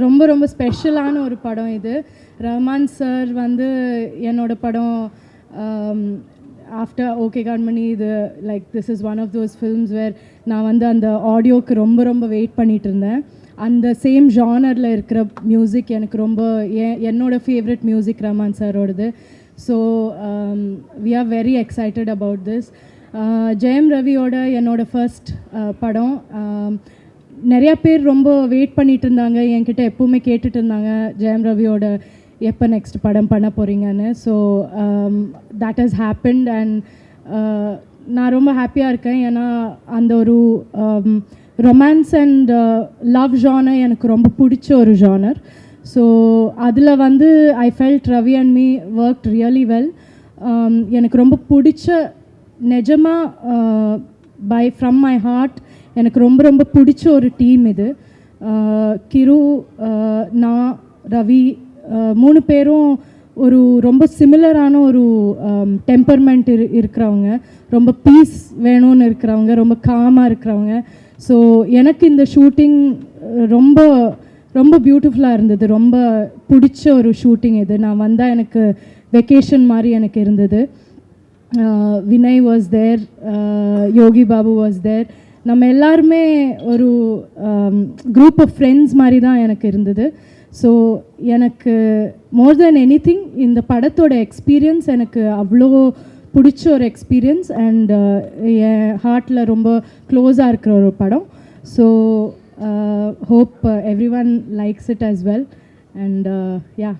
ரொம்ப ரொம்ப ஸ்பெஷலான ஒரு படம் இது. ரஹ்மான் சார் வந்து என்னோட படம் ஆஃப்டர் ஓகே கண்மணி இது like this is one of those films where நான் வந்து அந்த ஆடியோக்கு ரொம்ப ரொம்ப வெயிட் பண்ணிகிட்டு இருந்தேன். அந்த சேம் ஜானரில் இருக்கிற மியூசிக் எனக்கு ரொம்ப என்னோடய ஃபேவரட் மியூசிக் ரஹ்மான் சாரோடது. So we are very excited about this. Jayam ரவியோட என்னோடய ஃபர்ஸ்ட் படம். நிறையா பேர் ரொம்ப வெயிட் பண்ணிகிட்டு இருந்தாங்க, என்கிட்ட எப்போவுமே கேட்டுட்டு இருந்தாங்க ஜெயம் ரவியோட எப்போ நெக்ஸ்ட் படம் பண்ண போகிறீங்கன்னு. So that has happened and நான் ரொம்ப ஹாப்பியாக இருக்கேன். ஏன்னா அந்த ஒரு ரொமான்ஸ் அண்ட் லவ் ஜானர் எனக்கு ரொம்ப பிடிச்ச ஒரு ஜானர். ஸோ அதில் வந்து I felt Ravi and me worked really well. எனக்கு ரொம்ப பிடிச்ச நிஜமாக ஃப்ரம் மை ஹார்ட் எனக்கு ரொம்ப ரொம்ப பிடிச்ச ஒரு டீம் இது. கிரு, நான், ரவி 3 பேரும் ஒரு ரொம்ப சிமிலரான ஒரு டெம்பர்மெண்ட் இருக்கிறவங்க, ரொம்ப பீஸ் வேணும்னு இருக்கிறவங்க, ரொம்ப காமாக இருக்கிறவங்க. ஸோ எனக்கு இந்த ஷூட்டிங் ரொம்ப ரொம்ப பியூட்டிஃபுல்லாக இருந்தது. ரொம்ப பிடிச்ச ஒரு ஷூட்டிங் இது. நான் வந்தால் எனக்கு வெக்கேஷன் மாதிரி எனக்கு இருந்தது. Vinay was there, Yogi Babu was there. நம்ம எல்லாருமே ஒரு குரூப் ஆஃப் ஃப்ரெண்ட்ஸ் மாதிரி தான் எனக்கு இருந்தது. ஸோ எனக்கு மோர் தென் எனிதிங் இந்த படத்தோட எக்ஸ்பீரியன்ஸ் எனக்கு அவ்வளோ பிடிச்ச ஒரு எக்ஸ்பீரியன்ஸ் அண்ட் என் ஹார்ட்டில் ரொம்ப க்ளோஸாக இருக்கிற ஒரு படம். So hope everyone likes it as well and yeah.